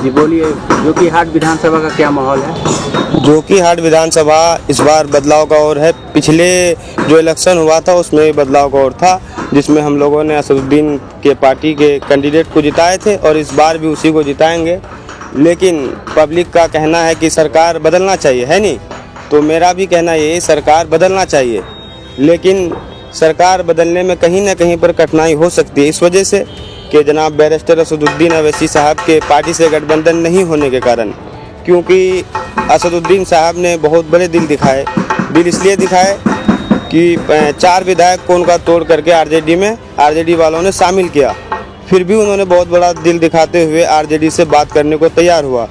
जी बोलिए, जोकीहाट विधानसभा का क्या माहौल है? जोकीहाट विधानसभा इस बार बदलाव का ओर है। पिछले जो इलेक्शन हुआ था उसमें भी बदलाव का ओर था, जिसमें हम लोगों ने असदुद्दीन के पार्टी के कैंडिडेट को जिताए थे और इस बार भी उसी को जिताएंगे। लेकिन पब्लिक का कहना है कि सरकार बदलना चाहिए, है नहीं? तो मेरा भी कहना ये, सरकार बदलना चाहिए, लेकिन सरकार बदलने में कहीं ना कहीं पर कठिनाई हो सकती है, इस वजह से कि जनाब बैरिस्टर असदुद्दीन अवैसी साहब के पार्टी से गठबंधन नहीं होने के कारण। क्योंकि असदुद्दीन साहब ने बहुत बड़े दिल दिखाए। दिल इसलिए दिखाए कि 4 विधायक को उनका तोड़ करके आरजेडी वालों ने शामिल किया। फिर भी उन्होंने बहुत बड़ा दिल दिखाते हुए आरजेडी से बात करने को तैयार हुआ,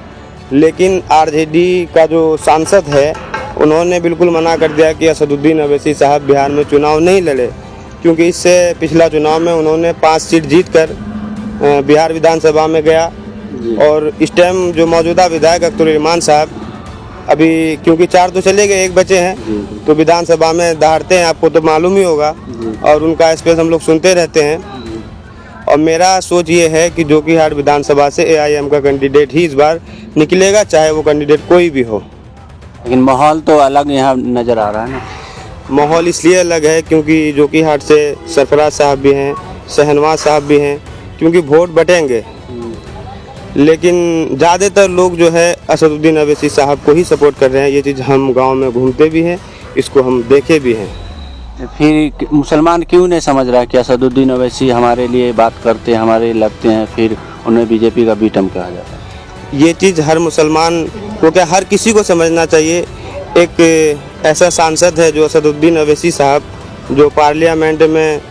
लेकिन आरजेडी का जो सांसद है उन्होंने बिल्कुल मना कर दिया कि असदुद्दीन अवैसी साहब बिहार में चुनाव नहीं लड़े, क्योंकि इससे पिछला चुनाव में उन्होंने 5 सीट जीतकर बिहार विधानसभा में गया। और इस टाइम जो मौजूदा विधायक अख्तर रहमान साहब, अभी क्योंकि 4 तो चले गए, 1 बचे हैं, तो विधानसभा में दहाड़ते हैं, आपको तो मालूम ही होगा, और उनका स्पेस हम लोग सुनते रहते हैं। और मेरा सोच ये है कि जोकीहाट विधानसभा से एआईएम का कैंडिडेट ही इस बार निकलेगा, चाहे वो कैंडिडेट कोई भी हो। लेकिन माहौल तो अलग यहाँ नज़र आ रहा है ना। माहौल इसलिए अलग है क्योंकि जोकीहाट से सरफराज साहब भी हैं, शहनवाज साहब भी हैं, क्योंकि वोट बटेंगे। लेकिन ज़्यादातर लोग जो है असदुद्दीन अवैसी साहब को ही सपोर्ट कर रहे हैं। ये चीज़ हम गांव में घूमते भी हैं, इसको हम देखे भी हैं। फिर मुसलमान क्यों नहीं समझ रहा कि असदुद्दीन अवैसी हमारे लिए बात करते हैं, हमारे लिए लगते हैं, फिर उन्हें बीजेपी का बीटम कहा जाता है? ये चीज़ हर मुसलमान को, क्या हर किसी को समझना चाहिए। एक ऐसा सांसद है जो असदुद्दीन अवैसी साहब, जो पार्लियामेंट में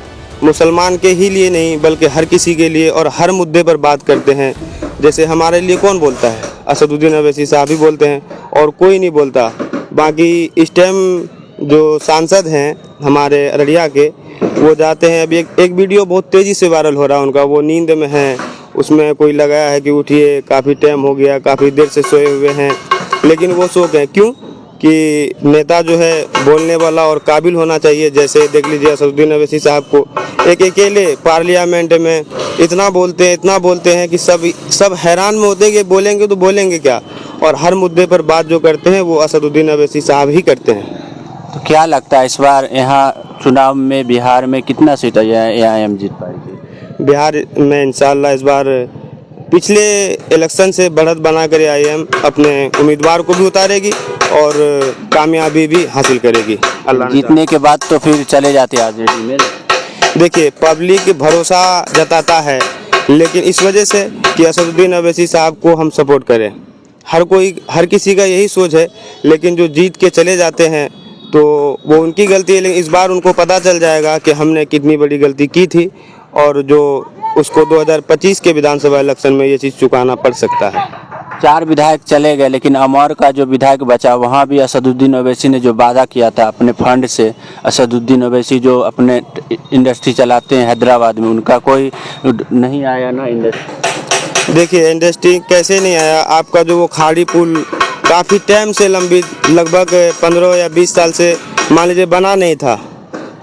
मुसलमान के ही लिए नहीं बल्कि हर किसी के लिए और हर मुद्दे पर बात करते हैं। जैसे हमारे लिए कौन बोलता है? असदुद्दीन अवैसी साहब ही बोलते हैं और कोई नहीं बोलता। बाकी इस टाइम जो सांसद हैं हमारे अररिया के, वो जाते हैं, अभी एक वीडियो बहुत तेज़ी से वायरल हो रहा है उनका, वो नींद में हैं, उसमें कोई लगाया है कि उठिए, काफ़ी टाइम हो गया, काफ़ी देर से सोए हुए हैं, लेकिन वो सो गए। क्यों? कि नेता जो है बोलने वाला और काबिल होना चाहिए। जैसे देख लीजिए असदुद्दीन अवैसी साहब को, एक अकेले पार्लियामेंट में इतना बोलते हैं कि सब हैरान में होते हैं कि बोलेंगे तो बोलेंगे क्या, और हर मुद्दे पर बात जो करते हैं वो असदुद्दीन अवैसी साहब ही करते हैं। तो क्या लगता है इस बार यहाँ चुनाव में बिहार में कितना सीट एआईएम जीत पाएगी? बिहार में इंशाल्लाह इस बार पिछले इलेक्शन से बढ़त बनाकर एआईएम अपने उम्मीदवार को भी उतारेगी और कामयाबी भी हासिल करेगी। अल्लाह जीतने के बाद तो फिर चले जाते आरजेडी में। देखिए, पब्लिक भरोसा जताता है, लेकिन इस वजह से कि असदुद्दीन अवैसी साहब को हम सपोर्ट करें। हर किसी का यही सोच है, लेकिन जो जीत के चले जाते हैं तो वो उनकी गलती है। लेकिन इस बार उनको पता चल जाएगा कि हमने कितनी बड़ी गलती की थी, और जो उसको 2025 के विधानसभा इलेक्शन में ये चीज़ चुकाना पड़ सकता है। 4 विधायक चले गए, लेकिन अमौर का जो विधायक बचा वहाँ भी असदुद्दीन अवैसी ने जो वादा किया था अपने फंड से, असदुद्दीन अवैसी जो अपने इंडस्ट्री चलाते हैं हैदराबाद में, उनका कोई नहीं आया ना इंडस्ट्री। देखिए, इंडस्ट्री कैसे नहीं आया? आपका जो वो खाड़ी पुल काफ़ी टाइम से लंबी, लगभग 15 या 20 साल से मान लीजिए बना नहीं था,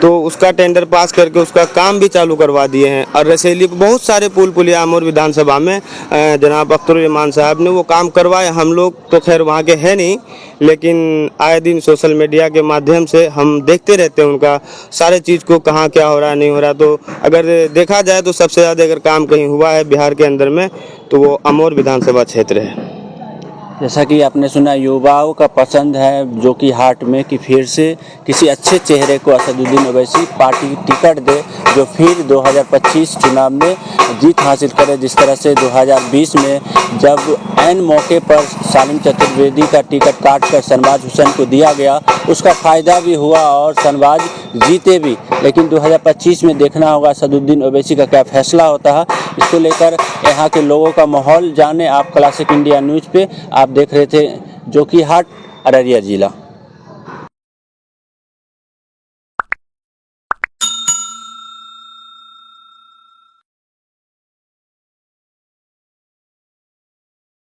तो उसका टेंडर पास करके उसका काम भी चालू करवा दिए हैं। और रसैली बहुत सारे पुल पुलिया अमौर विधानसभा में जनाब अख्तर रहमान साहब ने वो काम करवाए। हम लोग तो खैर वहाँ के हैं नहीं, लेकिन आए दिन सोशल मीडिया के माध्यम से हम देखते रहते हैं उनका सारे चीज़ को, कहाँ क्या हो रहा है, नहीं हो रहा। तो अगर देखा जाए तो सबसे ज़्यादा अगर काम कहीं हुआ है बिहार के अंदर में तो वो अमौर विधानसभा क्षेत्र है। जैसा कि आपने सुना, युवाओं का पसंद है जोकीहाट में कि फिर से किसी अच्छे चेहरे को असदुद्दीन अवैसी पार्टी टिकट दे, जो फिर 2025 चुनाव में जीत हासिल करे। जिस तरह से 2020 में जब ऐन मौके पर सालिम चतुर्वेदी का टिकट काटकर शहनवाज हुसैन को दिया गया, उसका फ़ायदा भी हुआ और शहनवाज जीते भी। लेकिन 2025 में देखना होगा असदुद्दीन अवैसी का क्या फैसला होता है। इसको लेकर यहाँ के लोगों का माहौल जाने आप क्लासिक इंडिया न्यूज़ पे। आप देख रहे थे जोकीहाट, अररिया जिला।